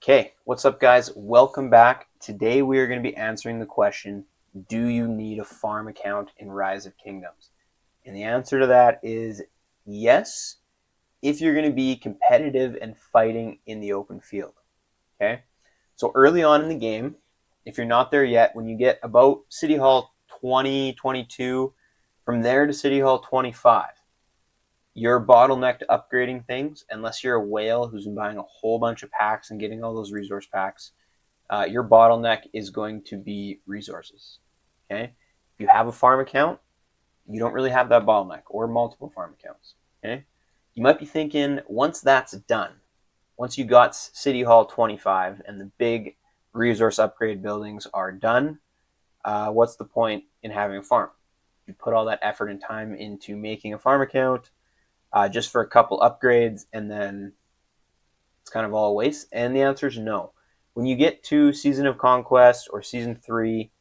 Okay, what's up guys? Welcome back. Today we are going to be answering the question, do you need a farm account in Rise of Kingdoms? And the answer to that is yes, if you're going to be competitive and fighting in the open field. Okay, so early on in the game, if you're not there yet, when you get about City Hall 20, 22, from there to City Hall 25, you're bottlenecked upgrading things unless you're a whale who's been buying a whole bunch of packs and getting all those resource packs. Your bottleneck is going to be resources. Okay, if you have a farm account, you don't really have that bottleneck, or multiple farm accounts. Okay, you might be thinking, once that's done, once you got City Hall 25 and the big resource upgrade buildings are done, what's the point in having a farm? You put all that effort and time into making a farm account just for a couple upgrades, and then it's kind of all a waste? And the answer is no. When you get to Season of Conquest or Season 3,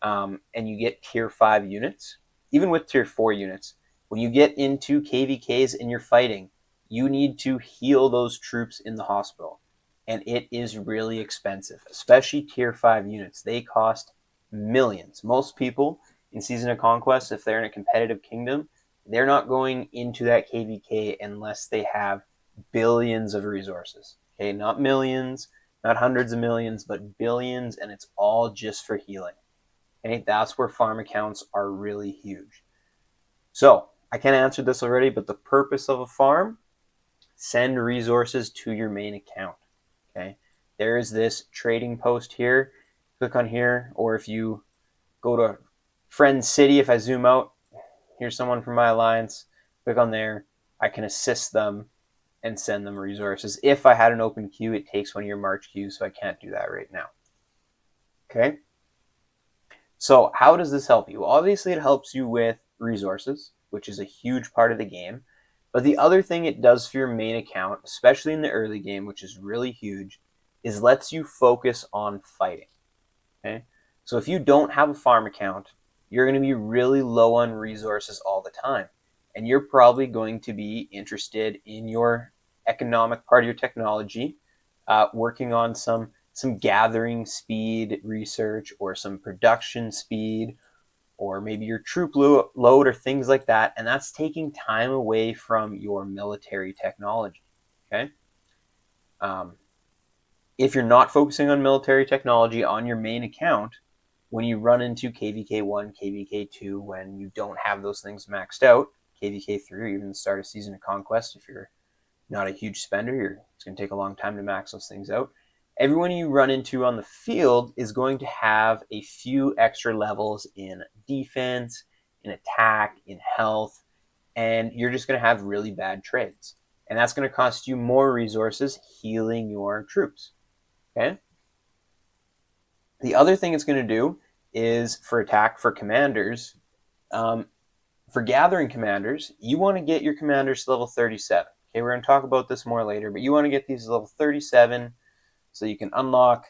and you get Tier 5 units, even with Tier 4 units, when you get into KVKs and you're fighting, you need to heal those troops in the hospital. And it is really expensive, especially Tier 5 units. They cost millions. Most people in Season of Conquest, if they're in a competitive kingdom, they're not going into that KVK unless they have billions of resources. Okay, not millions, not hundreds of millions, but billions, and it's all just for healing. Okay, that's where farm accounts are really huge. So I kind of answered this already, but the purpose of a farm: send resources to your main account. Okay, there is this trading post here. Click on here, or if you go to Friend City, if I zoom out, here's someone from my alliance. Click on there. I can assist them and send them resources. If I had an open queue, it takes one of your March queues, so I can't do that right now. Okay. So how does this help you? Obviously, it helps you with resources, which is a huge part of the game. But the other thing it does for your main account, especially in the early game, which is really huge, is lets you focus on fighting. Okay? So if you don't have a farm account, you're going to be really low on resources all the time. And you're probably going to be interested in your economic part of your technology, working on some gathering speed research, or some production speed, or maybe your troop load, or things like that. And that's taking time away from your military technology. Okay. If you're not focusing on military technology on your main account, when you run into KVK1, KVK2, when you don't have those things maxed out, KVK3, or even the start of Season of Conquest, if you're not a huge spender, it's going to take a long time to max those things out. Everyone you run into on the field is going to have a few extra levels in defense, in attack, in health, and you're just going to have really bad trades. And that's going to cost you more resources healing your troops. Okay? The other thing it's going to do is, for attack, for commanders, for gathering commanders, you want to get your commanders to level 37. Okay, we're going to talk about this more later, but you want to get these to level 37 so you can unlock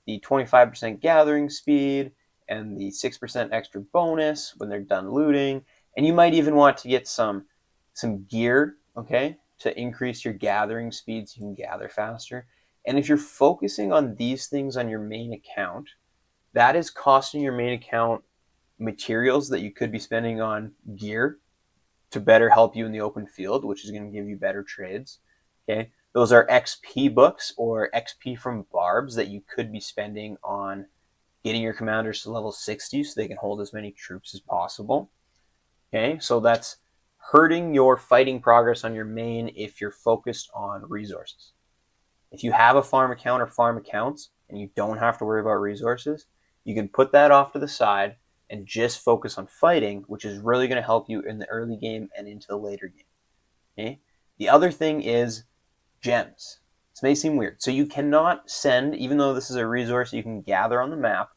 the 25% gathering speed and the 6% extra bonus when they're done looting. And you might even want to get some gear, okay, to increase your gathering speed so you can gather faster. And if you're focusing on these things on your main account, that is costing your main account materials that you could be spending on gear to better help you in the open field, which is going to give you better trades. Okay, those are XP books or XP from barbs that you could be spending on getting your commanders to level 60 so they can hold as many troops as possible. Okay, so that's hurting your fighting progress on your main if you're focused on resources. If you have a farm account or farm accounts and you don't have to worry about resources, you can put that off to the side and just focus on fighting, which is really going to help you in the early game and into the later game. Okay? The other thing is gems. This may seem weird. So you cannot send, even though this is a resource you can gather on the map,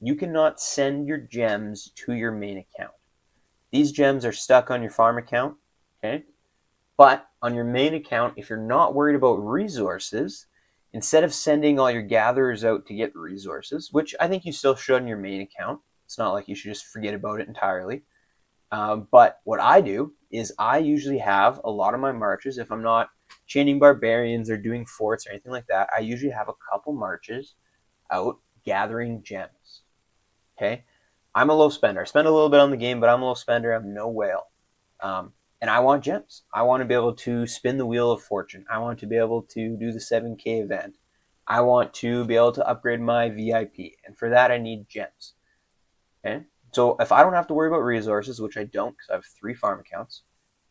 you cannot send your gems to your main account. These gems are stuck on your farm account. Okay? But on your main account, if you're not worried about resources, instead of sending all your gatherers out to get resources, which I think you still should on your main account, it's not like you should just forget about it entirely, But what I do is I usually have a lot of my marches. If I'm not chaining barbarians or doing forts or anything like that, I usually have a couple marches out gathering gems. Okay, I'm a low spender. I spend a little bit on the game, but I'm a low spender. I'm no whale. And I want gems. I want to be able to spin the wheel of fortune. I want to be able to do the 7K event. I want to be able to upgrade my VIP. And for that, I need gems. Okay. So if I don't have to worry about resources, which I don't because I have 3 farm accounts,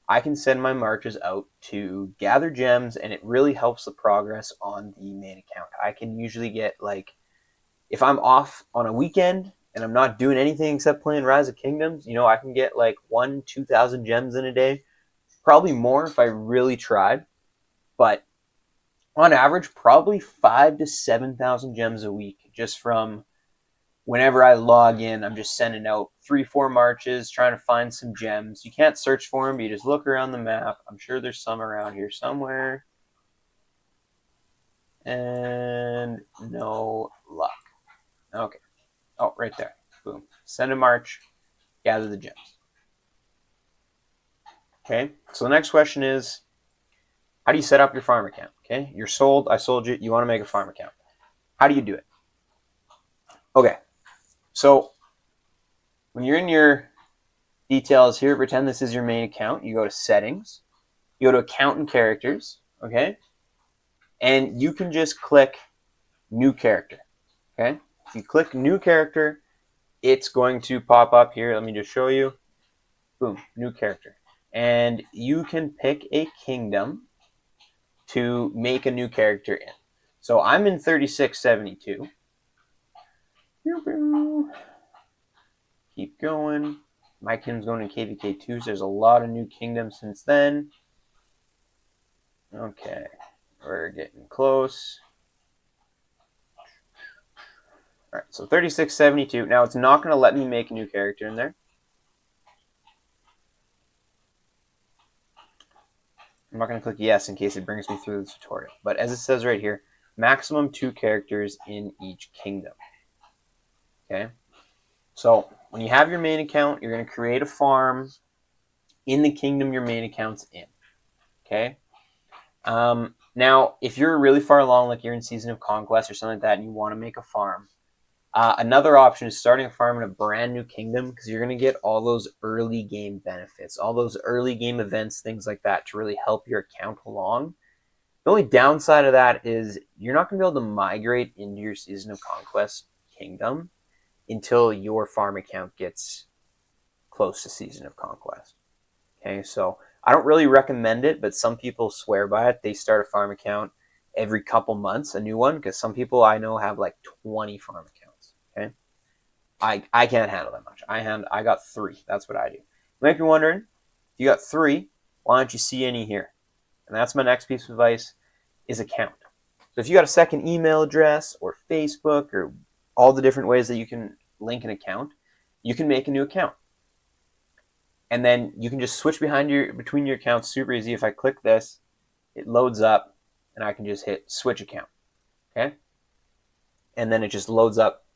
I can send my marches out to gather gems, and it really helps the progress on the main account. I can usually get, like, if I'm off on a weekend and I'm not doing anything except playing Rise of Kingdoms, I can get like 2,000 gems in a day. Probably more if I really tried, but on average, probably 5 to 7,000 gems a week just from whenever I log in. I'm just sending out 3, 4 marches, trying to find some gems. You can't search for them, but you just look around the map. I'm sure there's some around here somewhere. And no luck. Okay. Oh, right there. Boom. Send a march, gather the gems. Okay. So the next question is, how do you set up your farm account? Okay. You're sold. I sold you. You want to make a farm account. How do you do it? Okay. So when you're in your details here, pretend this is your main account. You go to settings, you go to account and characters, okay? And you can just click new character, okay? If you click new character, it's going to pop up here. Let me just show you. Boom, new character. And you can pick a kingdom to make a new character in. So I'm in 3672. Keep going. My kingdom's going to KVK2, so there's a lot of new kingdoms since then. Okay, we're getting close. All right, so 3672. Now it's not going to let me make a new character in there. I'm not going to click yes in case it brings me through the tutorial. But as it says right here, maximum 2 characters in each kingdom. Okay, so when you have your main account, you're going to create a farm in the kingdom your main account's in. Okay. Now, if you're really far along, like you're in Season of Conquest or something like that, and you want to make a farm, another option is starting a farm in a brand new kingdom, because you're going to get all those early game benefits, all those early game events, things like that, to really help your account along. The only downside of that is you're not going to be able to migrate into your Season of Conquest kingdom until your farm account gets close to Season of Conquest. Okay, so I don't really recommend it, but some people swear by it. They start a farm account every couple months, a new one, because some people I know have like 20 farm accounts. Okay, I can't handle that much. I got 3. That's what I do. You might be wondering, if you got 3, why don't you see any here? And that's my next piece of advice, is account. So if you got a second email address or Facebook or all the different ways that you can link an account, you can make a new account. And then you can just switch between your accounts super easy. If I click this, it loads up and I can just hit switch account. Okay. And then it just loads up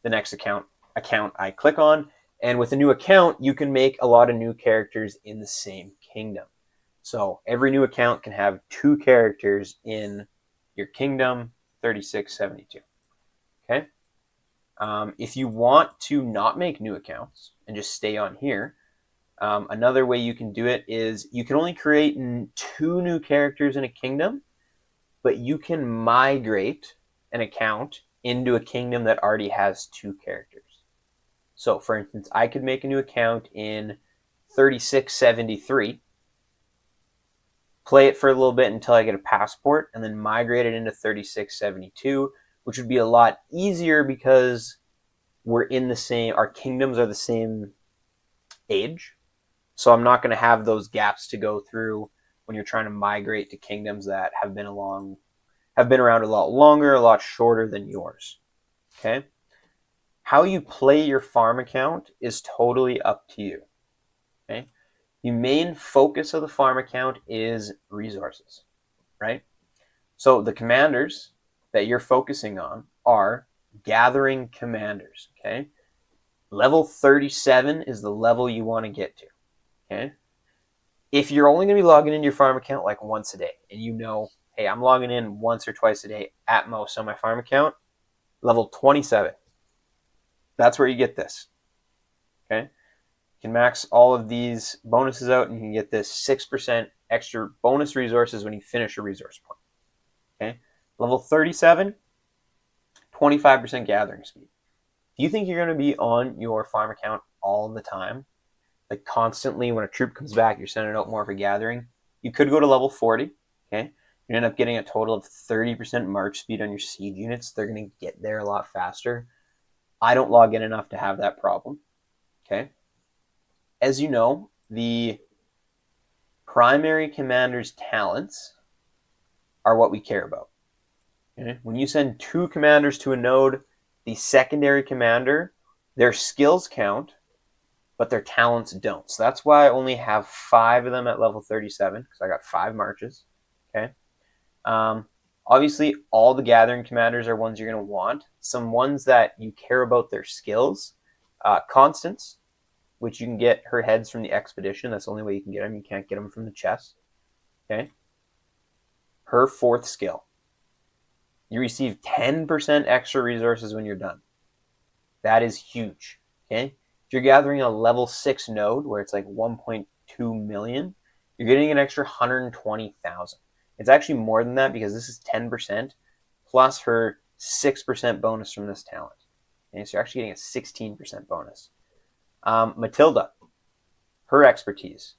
the next account I click on. And with a new account, you can make a lot of new characters in the same kingdom. So every new account can have 2 characters in your kingdom, 3672. Okay. If you want to not make new accounts and just stay on here, another way you can do it is you can only create 2 new characters in a kingdom, but you can migrate an account into a kingdom that already has 2 characters. So, for instance, I could make a new account in 3673, play it for a little bit until I get a passport, and then migrate it into 3672, which would be a lot easier because our kingdoms are the same age. So I'm not going to have those gaps to go through when you're trying to migrate to kingdoms that have been around a lot longer, a lot shorter than yours. Okay? How you play your farm account is totally up to you. Okay? The main focus of the farm account is resources, right? So the commanders that you're focusing on are gathering commanders, okay? Level 37 is the level you want to get to. Okay. If you're only going to be logging into your farm account like once a day, and you know, hey, I'm logging in once or twice a day at most on my farm account, level 27. That's where you get this. Okay. You can max all of these bonuses out, and you can get this 6% extra bonus resources when you finish a resource point. Okay. Level 37, 25% gathering speed. If you think you're going to be on your farm account all the time, like constantly when a troop comes back, you're sending out more of a gathering, you could go to level 40. Okay. You end up getting a total of 30% march speed on your siege units. They're going to get there a lot faster. I don't log in enough to have that problem. Okay. As you know, the primary commander's talents are what we care about. Okay? When you send 2 commanders to a node, the secondary commander, their skills count, but their talents don't. So that's why I only have 5 of them at level 37, because I got 5 marches. Okay. Obviously, all the gathering commanders are ones you're going to want. Some ones that you care about their skills. Constance, which you can get her heads from the expedition. That's the only way you can get them. You can't get them from the chest. Okay. Her 4th skill. You receive 10% extra resources when you're done. That is huge. Okay. If you're gathering a level 6 node where it's like 1.2 million, you're getting an extra 120,000. It's actually more than that because this is 10% plus her 6% bonus from this talent. Okay, so you're actually getting a 16% bonus. Matilda, her expertise,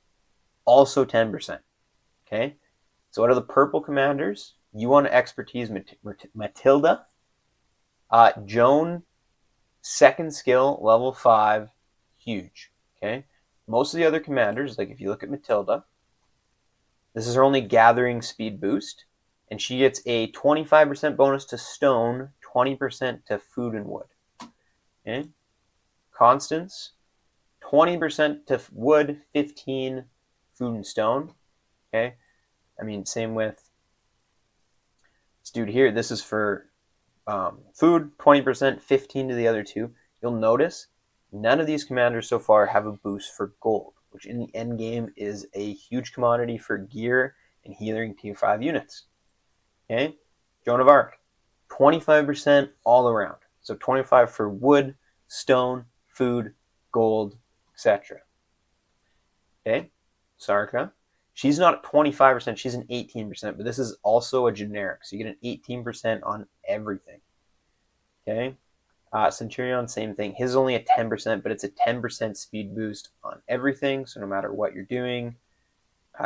also 10%. Okay, so out of the purple commanders, you want to expertise Matilda. Joan, 2nd skill, level 5, huge. Okay, most of the other commanders, like if you look at Matilda, this is her only gathering speed boost, and she gets a 25% bonus to stone, 20% to food and wood. Okay, Constance, 20% to wood, 15 food and stone. Okay, I mean, same with this dude here. This is for food, 20%, 15 to the other 2. You'll notice none of these commanders so far have a boost for gold, which in the end game is a huge commodity for gear and healing tier 5 units. Okay, Joan of Arc, 25% all around. So 25 for wood, stone, food, gold, etc. Okay, Sarka, she's not 25%, she's an 18%, but this is also a generic, so you get an 18% on everything. Okay, Centurion, same thing. His is only a 10%, but it's a 10% speed boost on everything, so no matter what you're doing.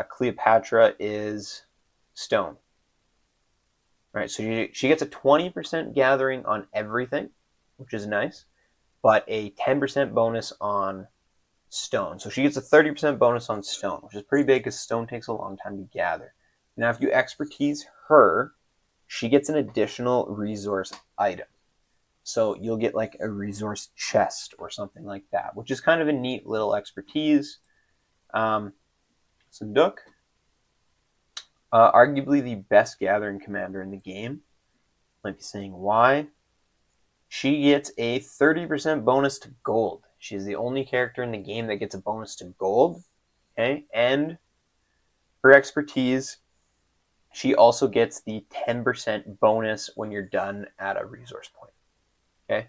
Cleopatra is stone. Right, so she gets a 20% gathering on everything, which is nice, but a 10% bonus on stone. So she gets a 30% bonus on stone, which is pretty big because stone takes a long time to gather. Now, if you expertise her, she gets an additional resource item. So you'll get like a resource chest or something like that, which is kind of a neat little expertise. Sunduk, arguably the best gathering commander in the game. Might be saying why. She gets a 30% bonus to gold. She's the only character in the game that gets a bonus to gold. Okay, and her expertise, she also gets the 10% bonus when you're done at a resource point. Okay.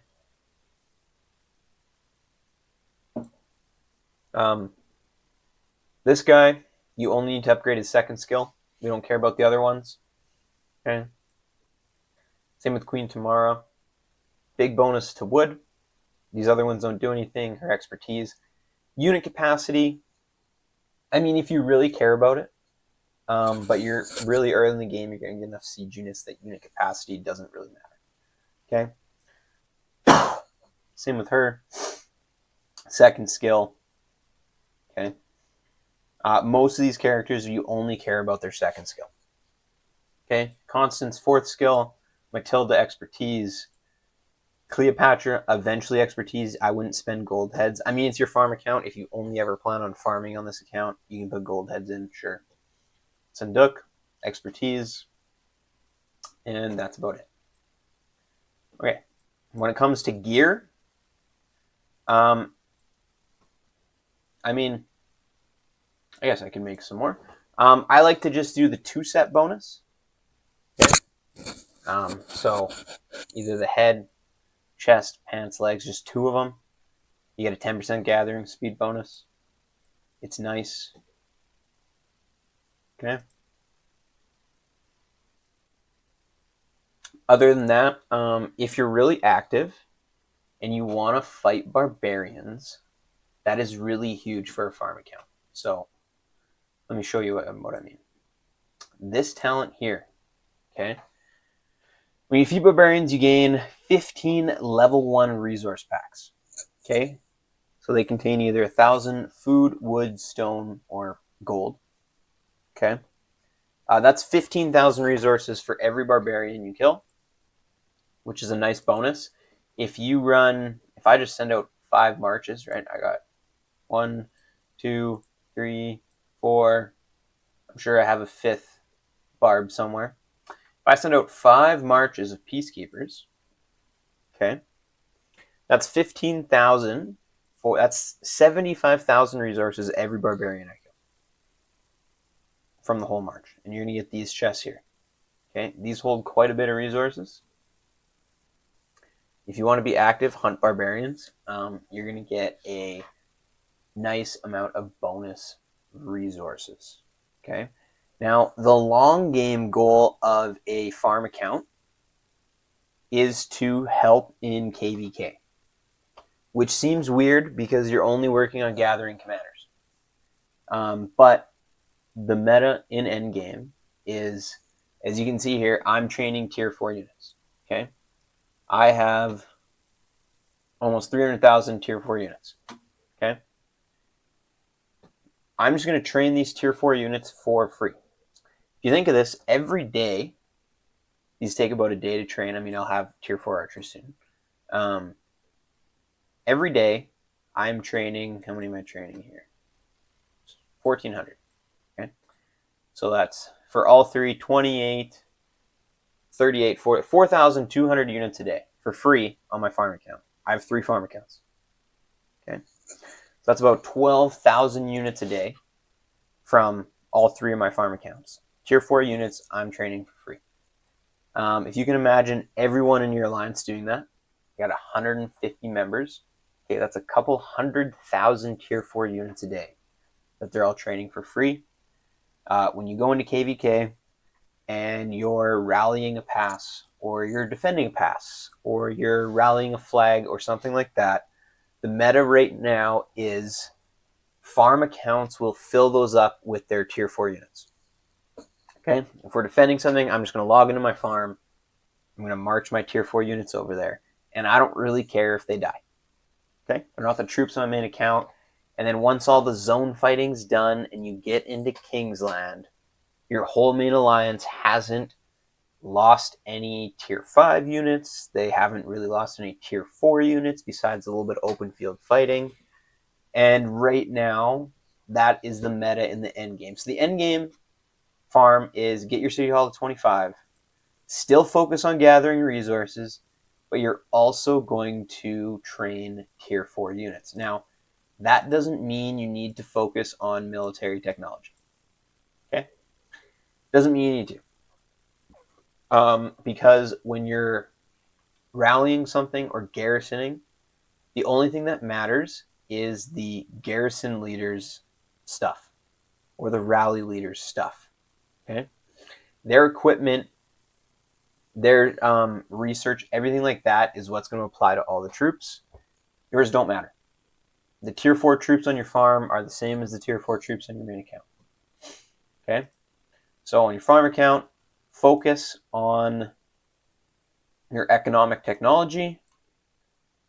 This guy, you only need to upgrade his 2nd skill. We don't care about the other ones. Okay. Same with Queen Tamara. Big bonus to wood. These other ones don't do anything. Her expertise. Unit capacity. I mean, if you really care about it, but you're really early in the game, you're going to get enough siege units that unit capacity doesn't really matter. Okay. Same with her. 2nd skill. Okay. Most of these characters, you only care about their 2nd skill. Okay. Constance, 4th skill. Matilda, expertise. Cleopatra, eventually expertise. I wouldn't spend gold heads. I mean, it's your farm account. If you only ever plan on farming on this account, you can put gold heads in, sure. Sunduk, expertise. And that's about it. Okay. When it comes to gear, I mean, I guess I can make some more. I like to just do the 2-set bonus. Okay. So either the head, chest, pants, legs, just 2 of them. You get a 10% gathering speed bonus. It's nice. Okay. Other than that, if you're really active and you want to fight barbarians, that is really huge for a farm account. So let me show you what I mean. This talent here, okay? When you feed barbarians, you gain 15 level 1 resource packs, okay? So they contain either 1,000 food, wood, stone, or gold, okay? That's 15,000 resources for every barbarian you kill, which is a nice bonus. If I just send out 5 marches, right? I got 1, 2, 3, 4. I'm sure I have a 5th barb somewhere. If I send out 5 marches of peacekeepers, okay, that's 15,000. That's 75,000 resources every barbarian I kill from the whole march, and you're gonna get these chests here. Okay, these hold quite a bit of resources. If you want to be active, hunt barbarians. You're gonna get a nice amount of bonus resources. Okay. Now, the long game goal of a farm account is to help in KVK, which seems weird because you're only working on gathering commanders. But the meta in endgame is, as you can see here, I'm training tier 4 units. Okay. I have almost 300,000 tier 4 units. Okay. I'm just going to train these tier 4 units for free. If you think of this, every day, these take about a day to train. I mean, I'll have tier 4 archers soon. Every day, I'm training. How many am I training here? 1,400. Okay. So that's for all three, 28, 38, 4,200 units a day for free on my farm account. I have 3 farm accounts. Okay. So that's about 12,000 units a day from all 3 of my farm accounts. Tier 4 units, I'm training for free. If you can imagine everyone in your alliance doing that, you got 150 members. Okay, that's a couple 100,000 tier 4 units a day that they're all training for free. When you go into KVK and you're rallying a pass, or you're defending a pass, or you're rallying a flag, or something like that, the meta right now is farm accounts will fill those up with their tier 4 units. Okay, if we're defending something, I'm just going to log into my farm. I'm going to march my tier 4 units over there, and I don't really care if they die. Okay, they're not the troops on my main account. And then once all the zone fighting's done and you get into Kingsland, your whole main alliance hasn't lost any tier 5 units. They haven't really lost any tier 4 units besides a little bit of open field fighting. And right now, that is the meta in the end game. So the end game farm is get your city hall to 25, still focus on gathering resources, but you're also going to train tier 4 units. Now, that doesn't mean you need to focus on military technology. Okay? Doesn't mean you need to. Because when you're rallying something or garrisoning, the only thing that matters is the garrison leader's stuff or the rally leader's stuff. Okay? Their equipment, their research, everything like that is what's going to apply to all the troops. Yours don't matter. The tier 4 troops on your farm are the same as the tier 4 troops on your main account. Okay? So on your farm account, focus on your economic technology.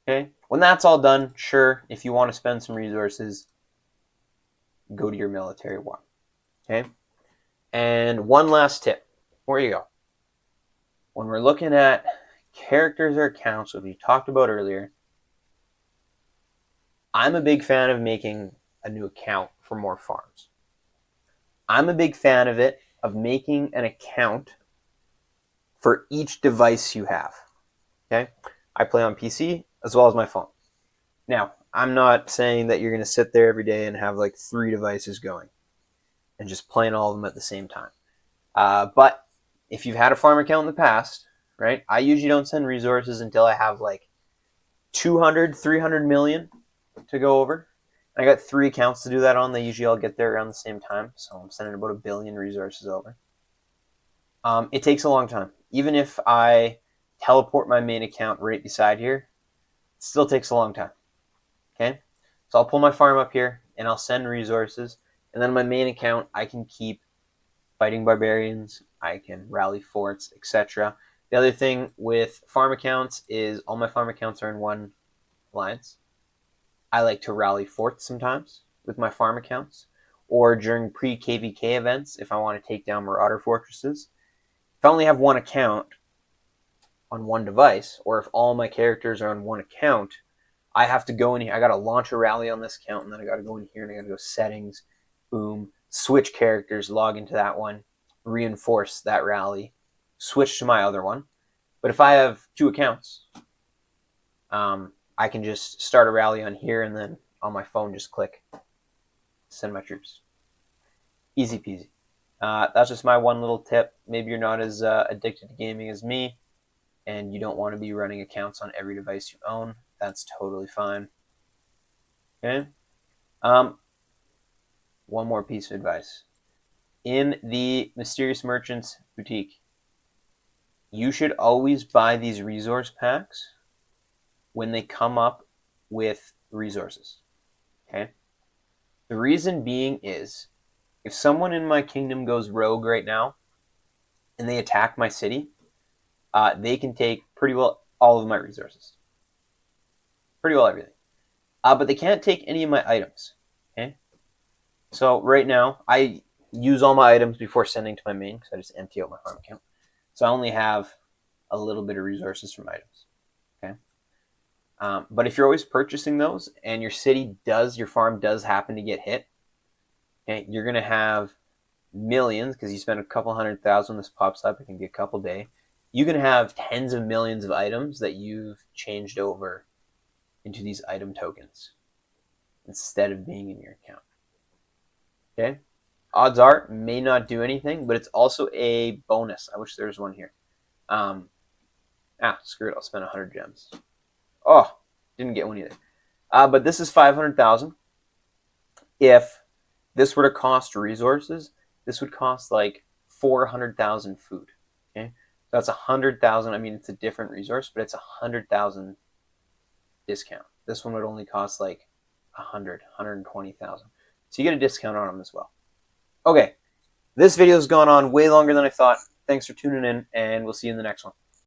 Okay? When that's all done, sure, if you want to spend some resources, go to your military war. Okay? And one last tip. Where you go? When we're looking at characters or accounts, which we talked about earlier, I'm a big fan of making a new account for more farms. I'm a big fan of it, of making an account for each device you have. Okay? I play on PC as well as my phone. Now, I'm not saying that you're going to sit there every day and have like 3 devices going and just playing all of them at the same time. But if you've had a farm account in the past, right, I usually don't send resources until I have like 200, 300 million to go over. I got 3 accounts to do that on. They usually all get there around the same time. So I'm sending about 1 billion resources over. It takes a long time. Even if I teleport my main account right beside here, it still takes a long time. Okay? So I'll pull my farm up here and I'll send resources. And then my main account, I can keep fighting barbarians. I can rally forts, etc. The other thing with farm accounts is all my farm accounts are in one alliance. I like to rally forts sometimes with my farm accounts, or during pre-KVK events if I want to take down marauder fortresses. If I only have one account on one device, or if all my characters are on one account, I have to go in here. I got to launch a rally on this account, and then I got to go in here and I got to go settings, boom, switch characters, log into that one, reinforce that rally, switch to my other one. But if I have 2 accounts, I can just start a rally on here and then on my phone just click send my troops. Easy peasy. That's just my one little tip. Maybe you're not as addicted to gaming as me and you don't want to be running accounts on every device you own. That's totally fine. Okay. One more piece of advice. In the Mysterious Merchants boutique, you should always buy these resource packs when they come up with resources. Okay? The reason being is if someone in my kingdom goes rogue right now and they attack my city, they can take pretty well all of my resources. Pretty well everything. But they can't take any of my items. Okay? So right now, I use all my items before sending to my main because I just empty out my farm account. So I only have a little bit of resources from items. Okay? But if you're always purchasing those and your farm does happen to get hit, okay, you're going to have millions because you spend a couple 100,000. This pops up. It can be a couple day. You can have tens of millions of items that you've changed over into these item tokens instead of being in your account. Okay? Odds are, may not do anything, but it's also a bonus. I wish there was one here. Screw it. I'll spend 100 gems. Oh, didn't get one either. But this is 500,000. If this were to cost resources, this would cost like 400,000 food. Okay, so that's 100,000. I mean, it's a different resource, but it's 100,000 discount. This one would only cost like 120,000. So you get a discount on them as well. Okay, this video has gone on way longer than I thought. Thanks for tuning in, and we'll see you in the next one.